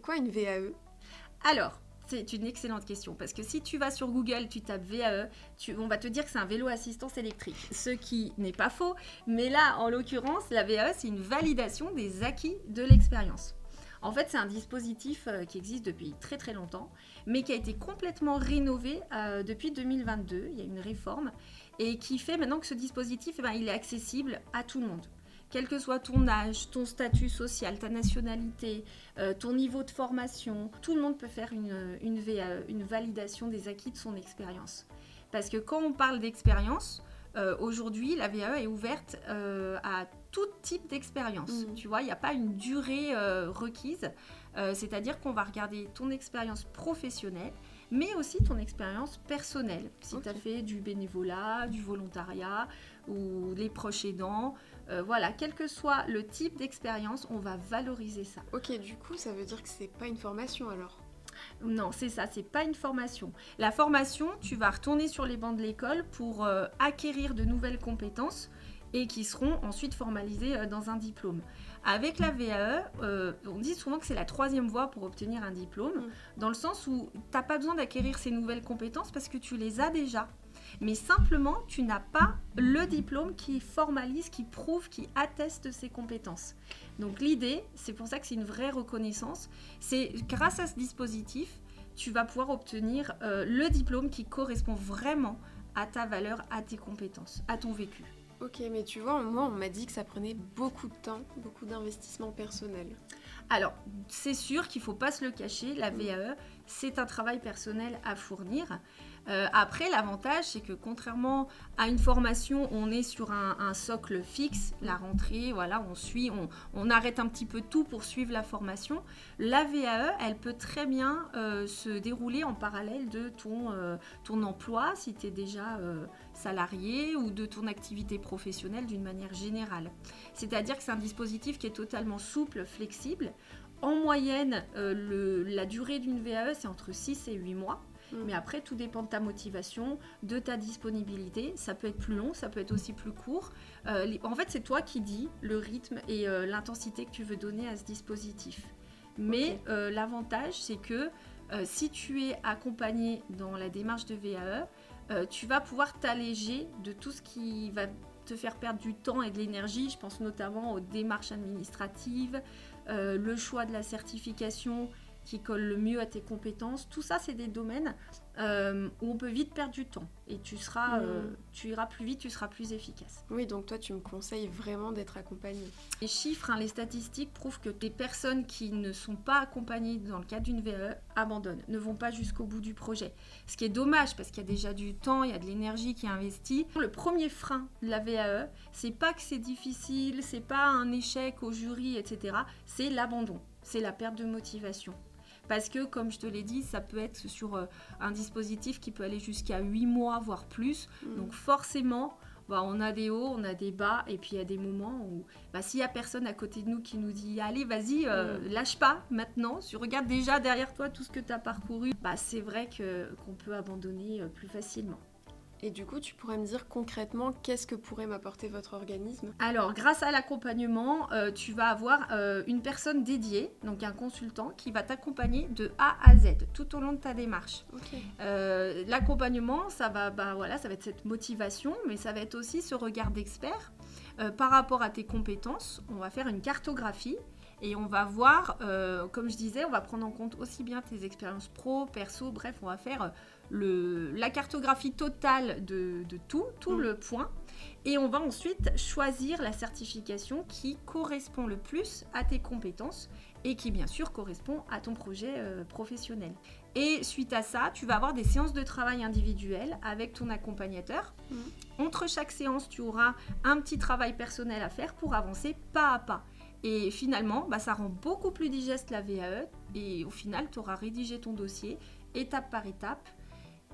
Quoi une VAE? Alors, c'est une excellente question parce que si tu vas sur Google, tu tapes VAE, on va te dire que c'est un vélo assistance électrique, ce qui n'est pas faux, mais là, en l'occurrence, la VAE, c'est une validation des acquis de l'expérience. En fait, c'est un dispositif qui existe depuis très très longtemps, mais qui a été complètement rénové depuis 2022. Il y a une réforme et qui fait maintenant que ce dispositif, il est accessible à tout le monde. Quel que soit ton âge, ton statut social, ta nationalité, ton niveau de formation, tout le monde peut faire une VAE, une validation des acquis de son expérience. Parce que quand on parle d'expérience, aujourd'hui, la VAE est ouverte à tout type d'expérience. Tu vois, il n'y a pas une durée requise. C'est-à-dire qu'on va regarder ton expérience professionnelle, mais aussi ton expérience personnelle. Si tu as fait du bénévolat, du volontariat ou les proches aidants, voilà, quel que soit le type d'expérience, on va valoriser ça. Ok, du coup, ça veut dire que c'est pas une formation alors? Non, c'est ça, c'est pas une formation. La formation, tu vas retourner sur les bancs de l'école pour acquérir de nouvelles compétences et qui seront ensuite formalisées dans un diplôme. Avec la VAE, on dit souvent que c'est la troisième voie pour obtenir un diplôme, dans le sens où tu n'as pas besoin d'acquérir ces nouvelles compétences parce que tu les as déjà. Mais simplement, tu n'as pas le diplôme qui formalise, qui prouve, qui atteste ces compétences. Donc l'idée, c'est pour ça que c'est une vraie reconnaissance, c'est grâce à ce dispositif, tu vas pouvoir obtenir le diplôme qui correspond vraiment à ta valeur, à tes compétences, à ton vécu. Ok, mais tu vois, moi, on m'a dit que ça prenait beaucoup de temps, beaucoup d'investissement personnel. Alors, c'est sûr qu'il ne faut pas se le cacher, la VAE, c'est un travail personnel à fournir. Après, l'avantage, c'est que contrairement à une formation, on est sur un socle fixe, la rentrée, voilà, on suit, on arrête un petit peu tout pour suivre la formation. La VAE, elle peut très bien se dérouler en parallèle de ton emploi, si tu es déjà salarié, ou de ton activité professionnelle d'une manière générale. C'est-à-dire que c'est un dispositif qui est totalement souple, flexible. En moyenne, la durée d'une VAE, c'est entre 6 et 8 mois. Mais après, tout dépend de ta motivation, de ta disponibilité. Ça peut être plus long, ça peut être aussi plus court. En fait, c'est toi qui dis le rythme et l'intensité que tu veux donner à ce dispositif. Mais l'avantage, c'est que si tu es accompagné dans la démarche de VAE, tu vas pouvoir t'alléger de tout ce qui va te faire perdre du temps et de l'énergie. Je pense notamment aux démarches administratives, le choix de la certification qui colle le mieux à tes compétences. Tout ça, c'est des domaines où on peut vite perdre du temps. Et tu iras plus vite, tu seras plus efficace. Oui, donc toi, tu me conseilles vraiment d'être accompagnée. Les chiffres, les statistiques prouvent que des personnes qui ne sont pas accompagnées dans le cadre d'une VAE abandonnent, ne vont pas jusqu'au bout du projet. Ce qui est dommage parce qu'il y a déjà du temps, il y a de l'énergie qui est investie. Le premier frein de la VAE, c'est pas que c'est difficile, c'est pas un échec au jury, etc. C'est l'abandon, c'est la perte de motivation. Parce que, comme je te l'ai dit, ça peut être sur un dispositif qui peut aller jusqu'à 8 mois, voire plus. Donc forcément, on a des hauts, on a des bas. Et puis il y a des moments où s'il n'y a personne à côté de nous qui nous dit « Allez, vas-y, lâche pas maintenant. Tu regardes déjà derrière toi tout ce que tu as parcouru. » C'est vrai qu'on peut abandonner plus facilement. Et du coup, tu pourrais me dire concrètement qu'est-ce que pourrait m'apporter votre organisme? Alors, grâce à l'accompagnement, tu vas avoir une personne dédiée, donc un consultant, qui va t'accompagner de A à Z tout au long de ta démarche. L'accompagnement, ça va être cette motivation, mais ça va être aussi ce regard d'expert par rapport à tes compétences. On va faire une cartographie. Et on va voir, comme je disais, on va prendre en compte aussi bien tes expériences pro, perso, bref, on va faire la cartographie totale de tout le point. Et on va ensuite choisir la certification qui correspond le plus à tes compétences et qui, bien sûr, correspond à ton projet professionnel. Et suite à ça, tu vas avoir des séances de travail individuelles avec ton accompagnateur. Entre chaque séance, tu auras un petit travail personnel à faire pour avancer pas à pas. Et finalement, ça rend beaucoup plus digeste la VAE et au final, tu auras rédigé ton dossier étape par étape.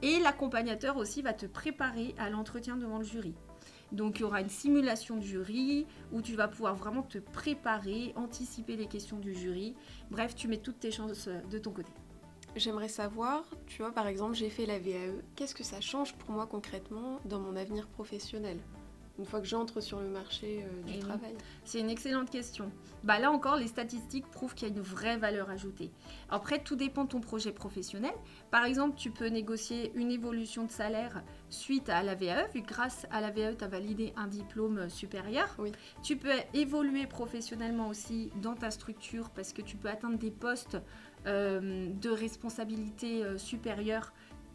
Et l'accompagnateur aussi va te préparer à l'entretien devant le jury. Donc, il y aura une simulation de jury où tu vas pouvoir vraiment te préparer, anticiper les questions du jury. Bref, tu mets toutes tes chances de ton côté. J'aimerais savoir, tu vois, par exemple, j'ai fait la VAE. Qu'est-ce que ça change pour moi concrètement dans mon avenir professionnel ? une fois que j'entre sur le marché du Et oui. travail? C'est une excellente question. Bah là encore, les statistiques prouvent qu'il y a une vraie valeur ajoutée. Après, tout dépend de ton projet professionnel. Par exemple, tu peux négocier une évolution de salaire suite à la VAE, vu que grâce à la VAE, tu as validé un diplôme supérieur. Oui. Tu peux évoluer professionnellement aussi dans ta structure parce que tu peux atteindre des postes de responsabilité supérieure.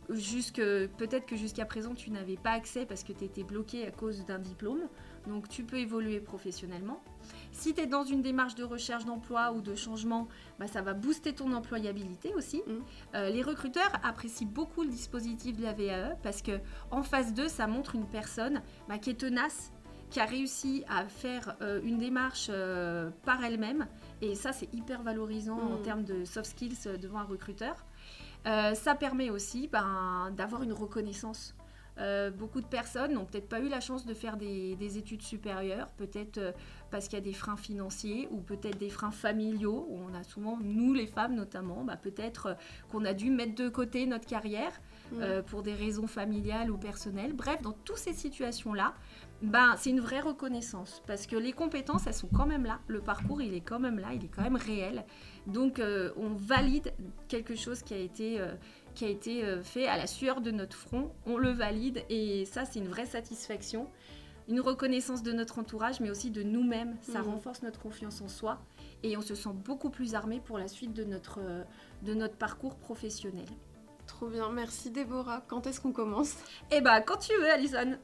Peut-être que jusqu'à présent tu n'avais pas accès parce que tu étais bloqué à cause d'un diplôme, donc tu peux évoluer professionnellement. Si tu es dans une démarche de recherche d'emploi ou de changement, bah, ça va booster ton employabilité aussi. Les recruteurs apprécient beaucoup le dispositif de la VAE parce que en phase 2, ça montre une personne qui est tenace, qui a réussi à faire une démarche par elle-même, et ça c'est hyper valorisant en termes de soft skills devant un recruteur. Ça permet aussi d'avoir une reconnaissance. Beaucoup de personnes n'ont peut-être pas eu la chance de faire des études supérieures, peut-être parce qu'il y a des freins financiers ou peut-être des freins familiaux, où on a souvent, nous les femmes notamment, peut-être qu'on a dû mettre de côté notre carrière pour des raisons familiales ou personnelles. Bref, dans toutes ces situations-là, c'est une vraie reconnaissance parce que les compétences, elles sont quand même là. Le parcours, il est quand même là, il est quand même réel. Donc, on valide quelque chose qui a été fait à la sueur de notre front. On le valide et ça, c'est une vraie satisfaction. Une reconnaissance de notre entourage, mais aussi de nous-mêmes. Ça renforce notre confiance en soi et on se sent beaucoup plus armé pour la suite de notre parcours professionnel. Trop bien, merci Déborah. Quand est-ce qu'on commence? Eh quand tu veux, Alison.